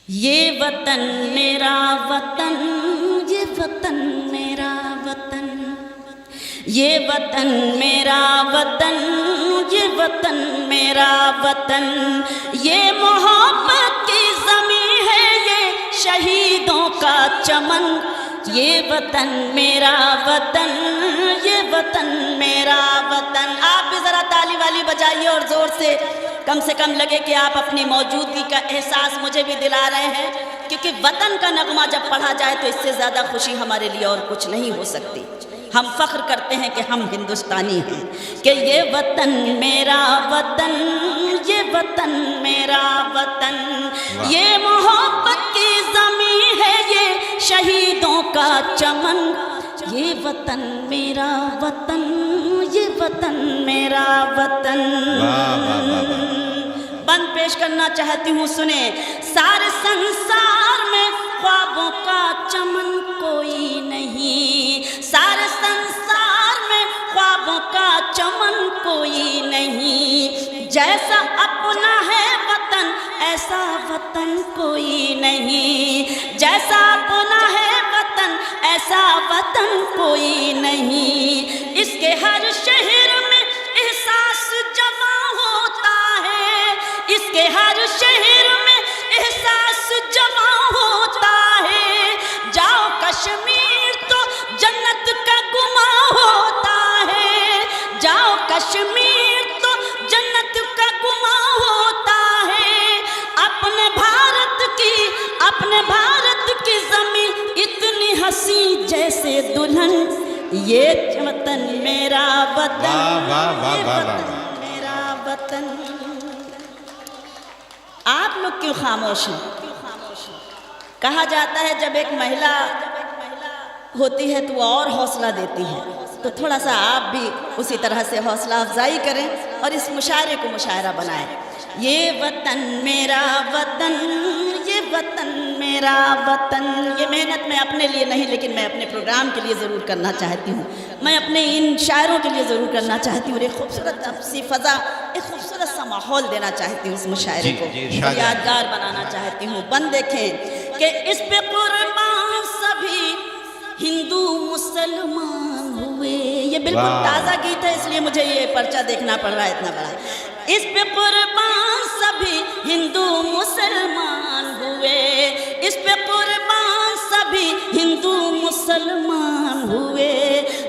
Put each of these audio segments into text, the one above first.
یہ وطن میرا وطن، یہ وطن میرا وطن، یہ وطن میرا وطن، یہ وطن میرا وطن، یہ محبت کی زمین ہے، یہ شہیدوں کا چمن، یہ وطن میرا وطن، یہ وطن میرا وطن۔ آپ بھی ذرا تالی والی بجائیے اور زور سے کم لگے کہ آپ اپنی موجودگی کا احساس مجھے بھی دلا رہے ہیں، کیونکہ وطن کا نغمہ جب پڑھا جائے تو اس سے زیادہ خوشی ہمارے لیے اور کچھ نہیں ہو سکتی۔ ہم فخر کرتے ہیں کہ ہم ہندوستانی ہیں، کہ یہ وطن میرا وطن، یہ وطن میرا وطن، یہ محبت کی زمین ہے، یہ شہیدوں کا چمن، یہ وطن میرا وطن، یہ وطن میرا وطن۔ بند پیش کرنا چاہتی ہوں، سنیں۔ سارے سنسار میں خوابوں کا چمن کوئی نہیں، سارے سنسار میں خوابوں کا چمن کوئی نہیں، جیسا اپنا ہے وطن ایسا وطن کوئی نہیں، جیسا اپنا ہے وطن ایسا وطن کوئی نہیں، اس کے ہر شہر میں احساس جمع ہوتا ہے، اس کے ہر شہر میں احساس جمع ہوتا ہے، جاؤ کشمیر تو جنت کا گماں ہوتا ہے، جاؤ کشمیر تو جنت کا گماں ہوتا ہے، اپنے بھارت کی زمین اتنی حسین جیسے دلہن، یہ وطن میرا وطن، یہ وطن میرا وطن۔ آپ لوگ کیوں خاموش ہیں؟ کہا جاتا ہے جب ایک مہیلا ہوتی ہے تو وہ اور حوصلہ دیتی ہے، تو تھوڑا سا آپ بھی اسی طرح سے حوصلہ افزائی کریں اور اس مشاعرے کو مشاعرہ بنائیں۔ یہ وطن میرا وطن، یہ وطن میرا وطن۔ یہ محنت میں اپنے لیے نہیں لیکن میں اپنے پروگرام کے لیے ضرور کرنا چاہتی ہوں، میں اپنے ان شاعروں کے لیے ضرور کرنا چاہتی ہوں، ایک خوبصورت سی فضا، ایک خوبصورت سا ماحول دینا چاہتی ہوں اس مشاعرے کو، یادگار بنانا چاہتی ہوں۔ بند دیکھیں کہ اس پہ قربان سبھی ہندو مسلمان ہوئے، یہ بالکل تازہ گیت ہے اس لیے مجھے یہ پرچہ دیکھنا پڑ رہا ہے اتنا بڑا۔ اس پہ قربان سبھی ہندو مسلمان ہوئے، اس پہ قربان سبھی ہندو مسلمان ہوئے،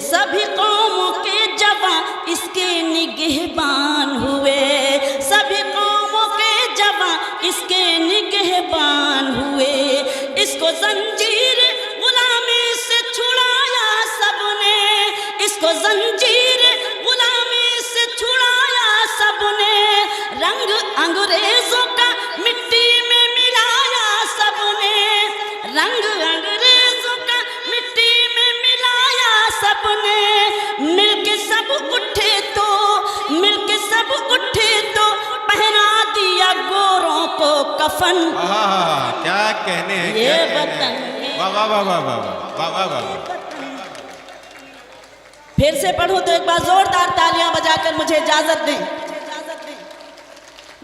سبھی قوموں کے جواں اس کے نگہبان ہوئے، سبھی قوموں کے جواں اس کے نگہبان ہوئے، اس کو زنجیر غلامی سے چھڑایا سب نے، اس کو زنجیر غلامی سے چھڑایا سب نے، رنگ انگریزوں کا مٹی میں ملایا سب نے، رنگ انگریزوں کا مٹی میں ملایا سب نے، مل کے سب اٹھے تو پہنا دیا گوروں کو کفن۔ کیا کہنے ہیں، یہ وطن واہ واہ واہ واہ واہ واہ واہ۔ پھر سے پڑھوں تو ایک بار زوردار تالیاں بجا کر مجھے اجازت دیں۔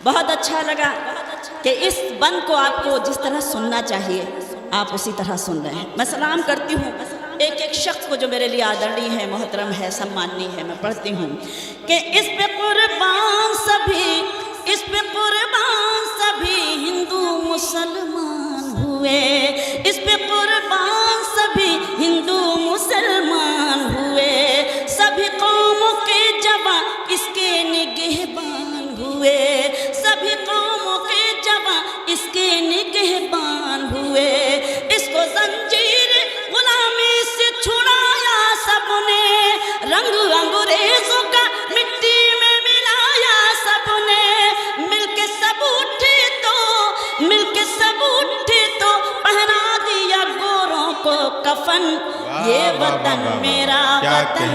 بہت اچھا لگا کہ اس بند کو آپ کو جس طرح سننا چاہیے آپ اسی طرح سن رہے ہیں۔ میں سلام کرتی ہوں ایک شخص کو جو میرے لیے آدرنی ہے، محترم ہے، سماننی ہے۔ میں پڑھتی ہوں کہ اس پہ قربان سبھی ہندو مسلمان ہوئے، اس پہ قربان سبھی ہندو مسلمان ہوئے، سبھی قوموں کے جواں اس کے نگہبان ہوئے، سبھی قوموں کے جواں اس کے نگہبان ہوئے، اس کو زنجیر غلامی سے چھڑایا سب نے، رنگ انگریزوں کا مٹی میں ملایا سب نے، مل کے سب اٹھے تو پہنا دیا گوروں کو کفن۔ یہ وطن میرا وطن،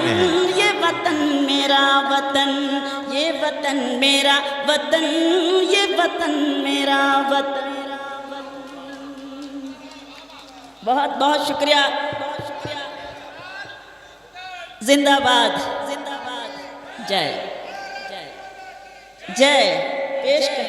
یہ وطن میرا وطن، یہ وطن میرا وطن، یہ وطن میرا وطن۔ بہت بہت شکریہ۔ زندہ باد، جے جے پیش کر